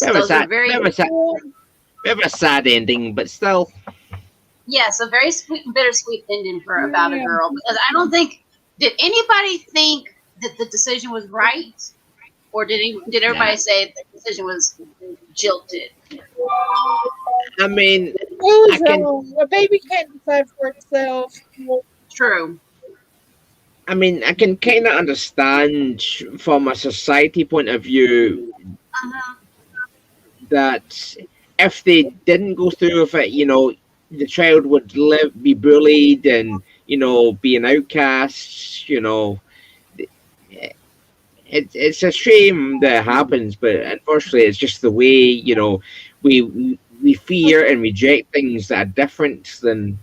Bit of a those are sad, very bit of a sad ending, but still, yes, a very sweet and bittersweet ending for About a Yeah. Girl, because I don't think did anybody think that the decision was right, or did nah. everybody say the decision was jilted? I mean, It was I can. wrong. A baby can't decide for itself. True. I mean, I can kind of understand from a society point of view Uh-huh. that if they didn't go through with it, the child would be bullied and be an outcast. It's a shame that it happens, but unfortunately, it's just the way we fear and reject things that are different than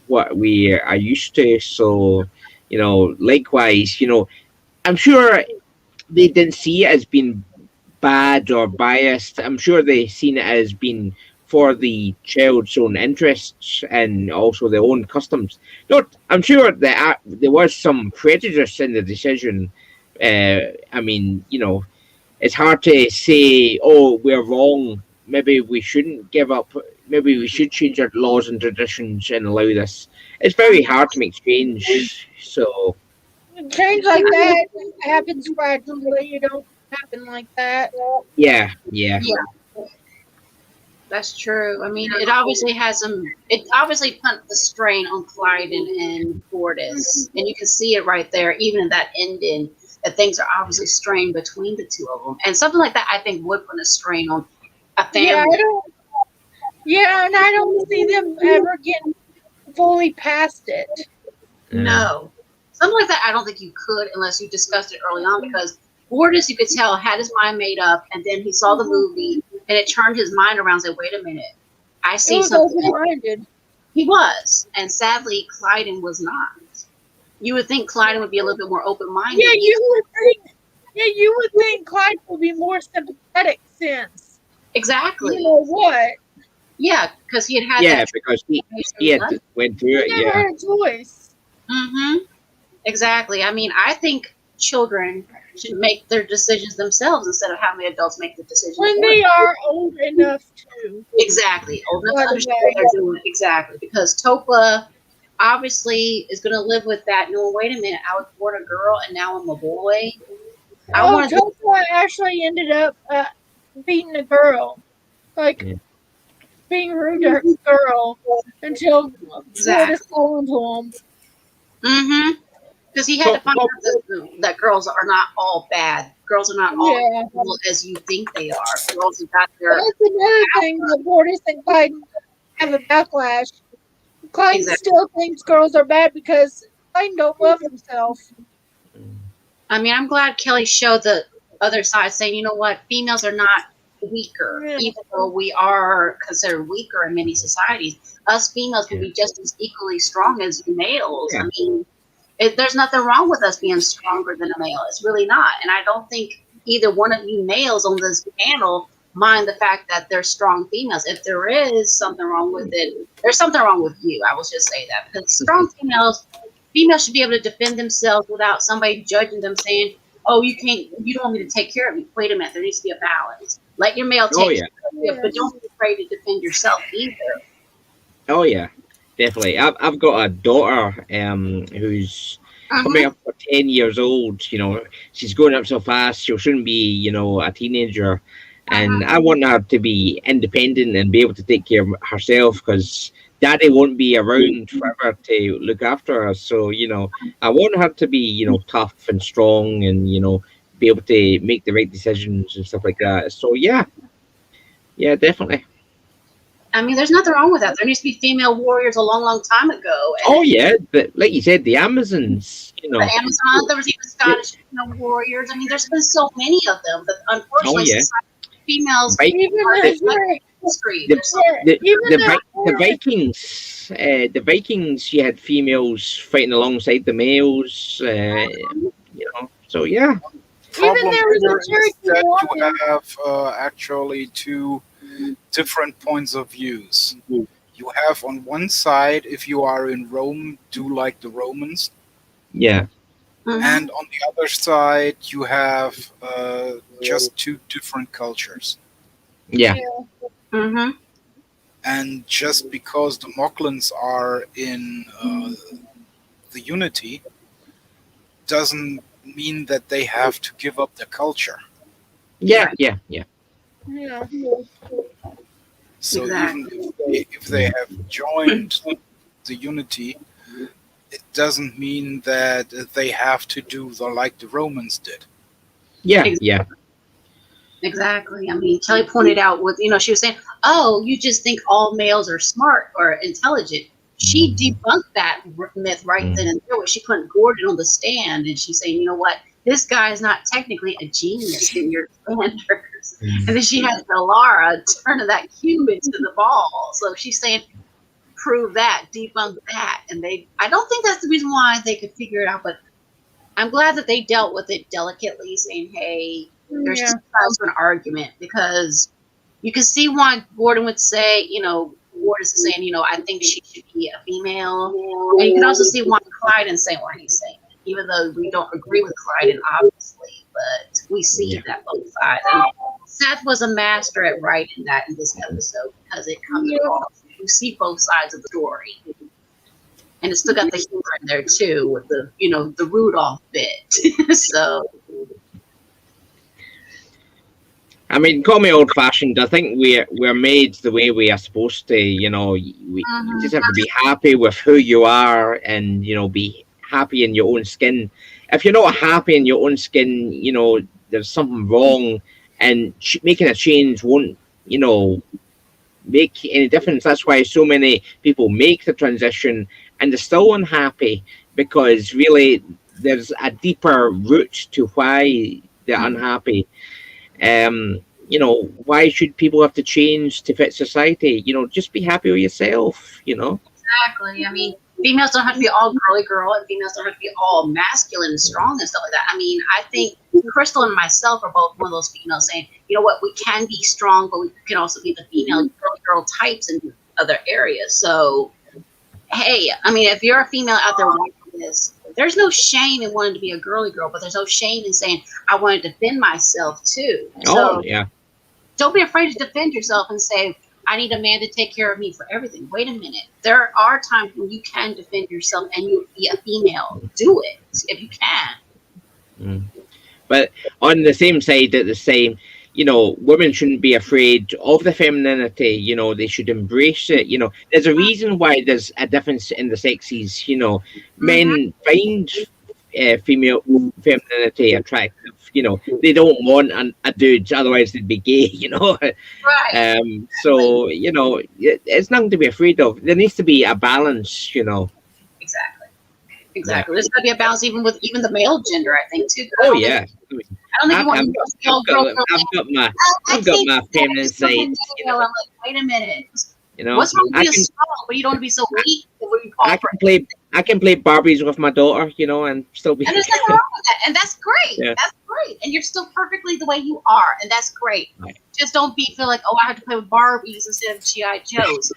what we are used to. So likewise, I'm sure they didn't see it as being bad or biased. I'm sure they seen it as being for the child's own interests and also their own customs. Not, I'm sure that there was some prejudice in the decision. I mean, it's hard to say, oh, we're wrong. Maybe we shouldn't give up. Maybe we should change our laws and traditions and allow this. It's very hard to make change. So, Change like that happens gradually. You don't happen like that. yeah, yeah. Yeah, that's true. I mean, it obviously has some. It obviously put the strain on Clyden and Fortis, and you can see it right there, even in that ending. That things are obviously strained between the two of them, and something like that, I think, would put a strain on a Yeah, family. I don't. Yeah, and I don't see them ever getting fully past it. No. Something like that, I don't think you could unless you discussed it early on because Borders, you could tell, had his mind made up and then he saw the movie and it turned his mind around and said, wait a minute, I It see was something. open-minded. He was. And sadly, Clyden was not. You would think Clyden would be a little bit more open minded. Yeah, you would think. Yeah, you would think Clyde would be more sympathetic since Exactly. you know what. Yeah, because he had Yeah, that because he transformation had blood. went through He it. never Yeah, had a choice. Mm-hmm. Exactly. I mean, I think children should make their decisions themselves instead of having the adults make the decisions When for they them. are old enough to. Exactly. Old enough By to the understand what way. they're doing. Exactly. Because Topa obviously is going to live with that. No, wait a minute. I was born a girl and now I'm a boy. I Oh, wanted to. Topa actually ended up beating a girl. Like, yeah. being rude to her girl until Fortis Exactly. told him. Mm-hmm. Because he had to Top, find top, out that girls are not all bad. Girls are not all Yeah. evil as you think they are. Girls have got their. That's another thing that Fortis and Clyde have a backlash. Clyde Exactly. still thinks girls are bad because Clyde don't love himself. I mean, I'm glad Kelly showed the other side, saying, you know what, females are not weaker, Yeah. even though we are considered weaker in many societies. Us females can Yeah. be just as equally strong as you males. Yeah. I mean, there's nothing wrong with us being stronger than a male. It's really not. And I don't think either one of you males on this panel mind the fact that they're strong females. If there is something wrong with it, there's something wrong with you. I will just say that because strong females should be able to defend themselves without somebody judging them saying, "Oh, you can't, you don't want me to take care of you." Wait a minute, there needs to be a balance. Let your male Oh take yeah, care of you, but don't be afraid to defend yourself either. oh yeah, definitely. I've got a daughter who's coming Mm-hmm. up for 10 years old. She's growing up so fast. She'll soon be a teenager, and Uh-huh. I want her to be independent and be able to take care of herself because daddy won't be around forever to look after her. So I want her to be tough and strong and be able to make the right decisions and stuff like that. So yeah, definitely. I mean, there's nothing wrong with that. There needs to be female warriors a long, long time ago, and Oh yeah, but like you said, the Amazons. the Amazon. There was even They- Scottish female warriors. I mean, there's been so many of them, but oh unfortunately, yeah, females Vi- Even are the the history. the There's so the, even the, the Vi- the Vikings. The Vikings. You had females fighting alongside the males. So yeah. even Problem there was here a is Cherokee that woman. you have actually two different points of views. You have on one side, if you are in Rome, do like the Romans, Yeah. Mhm. and on the other side, you have just two different cultures. Yeah. Mm-hmm. And just because the Moklins are in the Unity doesn't mean that they have to give up their culture. Yeah. Right. Yeah. Yeah. Yeah. So even Exactly. if they have joined the Unity, it doesn't mean that they have to do like the Romans did. Yeah. Ex- Yeah. Exactly. I mean, Kelly pointed out with, she was saying, "Oh, you just think all males are smart or intelligent." She debunked that myth right then Mm. and there when she put Gordon on the stand, and she's saying, "You know what? This guy is not technically a genius in your standards." And then she had Delara turning that cube into the ball. So she's saying, "Prove that, debunk that," and I don't think that's the reason why they could figure it out, but I'm glad that they dealt with it delicately, saying, "Hey, there's two Yeah. sides to an argument," because you can see why Gordon would say, Gordon's saying, "I think she should be a female," and you can also see why Clyden saying what he's saying, even though we don't agree with Clyden, obviously, but we see Yeah. that both sides. And Seth was a master at writing that in this episode because it comes Yeah. across. You see both sides of the story. And it still got the humor in there too, with the Rudolph bit. So I mean, call me old fashioned. I think we're made the way we are supposed to. You just mhm, have to be happy with who you are, and be happy in your own skin. If you're not happy in your own skin, there's something wrong, and making a change won't, make any difference. That's why so many people make the transition and they're still unhappy, because really there's a deeper root to why they're mhm. unhappy. Why should people have to change to fit society? Just be happy with yourself. Exactly. I mean, females don't have to be all girly girl, and females don't have to be all masculine and strong and stuff like that. I mean, I think Crystal and myself are both one of those females saying, "You know what, we can be strong, but we can also be the female girly girl types in other areas." So, hey, I mean, if you're a female out there watching this, there's no shame in wanting to be a girly girl, but there's no shame in saying, "I want to defend myself too." Oh So yeah. don't be afraid to defend yourself and say, "I need a man to take care of me for everything." Wait a minute. There are times when you can defend yourself and you be a female. Do it if you can. Mm. But on the same side, at the same, women shouldn't be afraid of the femininity. They should embrace it. There's a reason why there's a difference in the sexes. Mm-hmm. Men find female femininity attractive. They don't want a dude, otherwise they'd be gay. Right. So it's nothing to be afraid of. There needs to be a balance. Exactly. Yeah. Exactly. There's got to be a balance even the male gender, I think, too. Oh yeah. I don't think you I've, want I've to got, be all I've got, girl. I've got my, I I've got think my feminine so side. male. I'm like, wait a minute. You know, What's wrong with I being can, strong, but you don't want to be so weak? What do you I call for? can play, I can play Barbies with my daughter. And still be. And there's nothing wrong with that. And that's great. Yeah. That's great. And you're still perfectly the way you are. And that's great. Right. Just don't feel like, oh, I have to play with Barbies instead of G.I. Joes.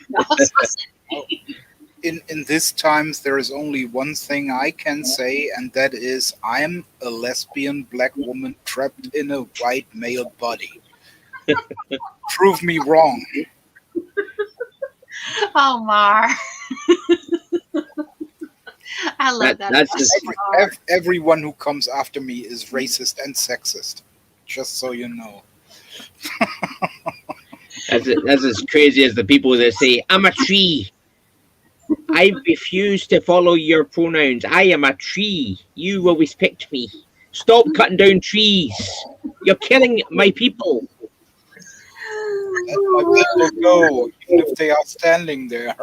In these times, there is only one thing I can say, and that is I'm a lesbian black woman trapped in a white male body. Prove me wrong. Oh, Mar. I love that. That's just Everyone who comes after me is racist and sexist. Just so you know. that's as crazy as the people that say I'm a tree. I refuse to follow your pronouns. I am a tree. You always picked me. Stop cutting down trees. You're killing my people. Let my people go, even if they are standing there.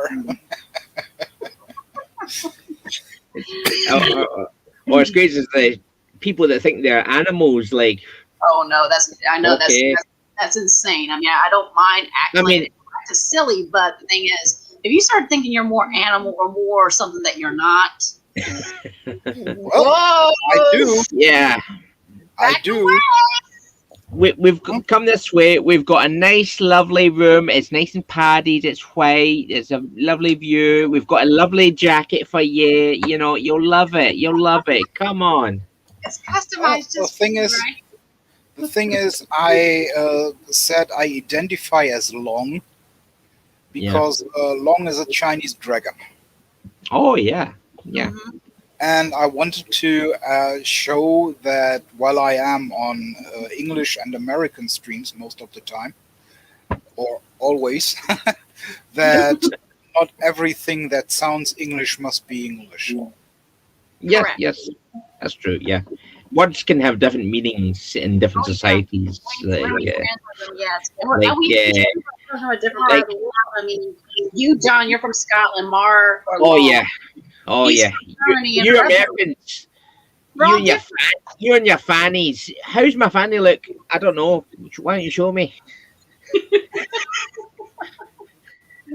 Or as crazy as the people that think they're animals. Like, Oh, no. I know okay. that's insane. I mean, I don't mind acting I mean, like it's silly, but the thing is, if you start thinking you're more animal or more something that you're not, Well, whoa, I do. yeah. I back do. away. We've come this way. We've got a nice, lovely room. It's nice and padded. It's white. It's a lovely view. We've got a lovely jacket for you. You'll love it. You'll love it. Come on. It's Well, customized the just thing for you, is, right? The thing is, I said I identify as Long Yeah. because Long is a Chinese dragon. Oh yeah. Yeah. Mhm. And I wanted to show that while I am on English and American streams most of the time, or always, that not everything that sounds English must be English. Yes. Correct. Yes. That's true. Yeah. Words can have different meanings in different Oh yeah. societies. Language transfer, yes. Like We come from a different part like. of the world. I mean, you, John, you're from Scotland. Mar or Oh Long, yeah. Oh he's yeah. from Germany, and You Russell. Americans. We're all different. You and your fannies. How's my fanny look? I don't know. Why don't you show me?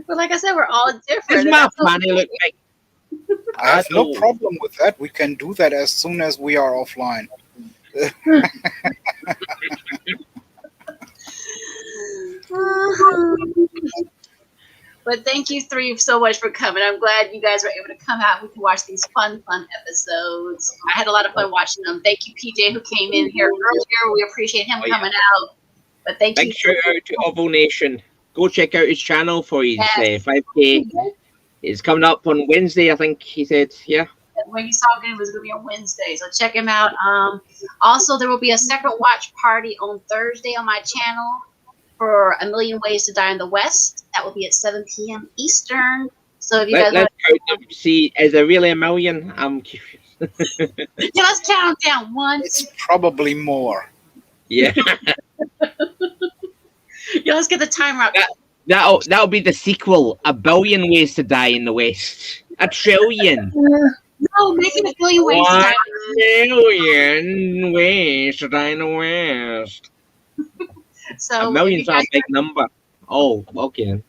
But like I said, we're all Does different. And my that's fanny look like? I have no don't- problem with that. We can do that as soon as we are offline. But thank you three so much for coming. I'm glad you guys were able to come out. We can watch these fun episodes. I had a lot of fun watching them. Thank you, PJ, who came in here earlier. We appreciate him Oh, yeah. coming out. But thank you. Big shout out to Orville Nation. Go check out his channel for his Yes. 5K. It's coming up on Wednesday, I think he said. Yeah. When you saw him, it was going to be on Wednesday. So check him out. Also, there will be a separate watch party on Thursday on my channel for A Million Ways to Die in the West. That will be at 7 p.m. Eastern. So if you guys Let's count them. See, is there really a million? I'm curious. yeah, let's count down. One, It's probably more. Yeah. yeah, let's get the timer out. That'll be the sequel. A billion ways to die in the West. A trillion. No, make it a billion ways to 1 die. million ways to die in the West. So A million's if you not guys- a big number. Oh, okay.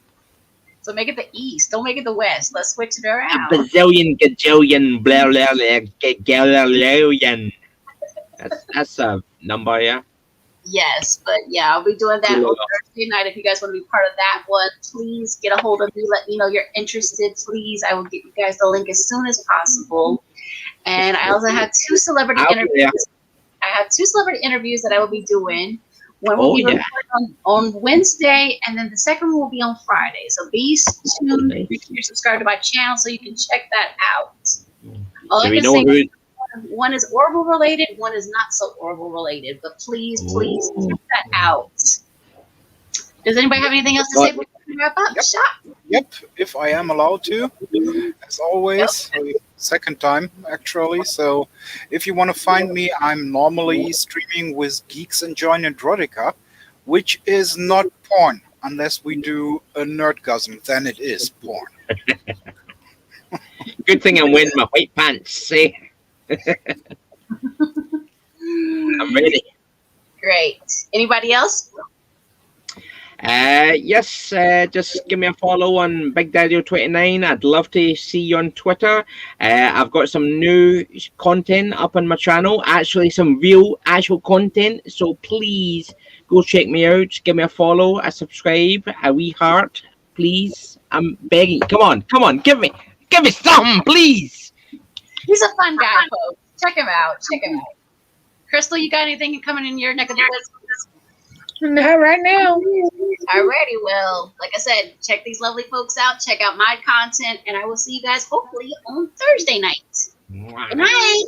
So make it the East. Don't make it the West. Let's switch it A around. bazillion, gajillion, blah, blah, blah, gajillion. That's a number, yeah. Yes, but yeah, I'll be doing that Yeah. on Thursday night. If you guys want to be part of that one, please get a hold of me. Let me know you're interested, please. I will get you guys the link as soon as possible. And I also have two celebrity I'll be interviews. I have two celebrity interviews that I will be doing. One will Oh, be yeah. recorded on Wednesday, and then the second one will be on Friday. So be tuned. Nice. Make sure you're subscribed to my channel so you can check that out. All Do I we can know say, who? one is Orville related, one is not so Orville related. But please Ooh. check that out. Does anybody have anything else to say before we wrap up? Yep. Shop. Yep, if I am allowed to, as always, second time actually. So if you want to find me, I'm normally streaming with Geeks Enjoy Erotica, which is not porn, unless we do a nerdgasm, then it is porn. Good thing I'm wearing my white pants. See? I'm ready. Great. Anybody else? Yes, just give me a follow on Big Daddy29. I'd love to see you on Twitter. I've got some new content up on my channel, actually some real actual content. So please go check me out. Give me a follow, a subscribe, a wee heart, please. I'm begging. Come on, give me something, please. He's a fun guy, folks. Check him out. Crystal, you got anything coming in your neck of the woods? Not right now. Alrighty, well, like I said, check these lovely folks out. Check out my content, and I will see you guys hopefully on Thursday night. Good night.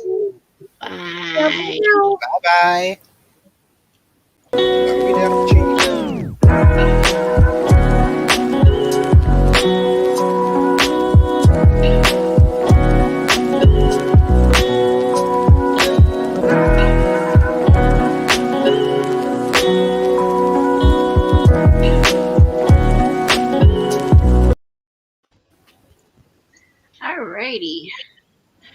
Bye. Bye bye. Alrighty.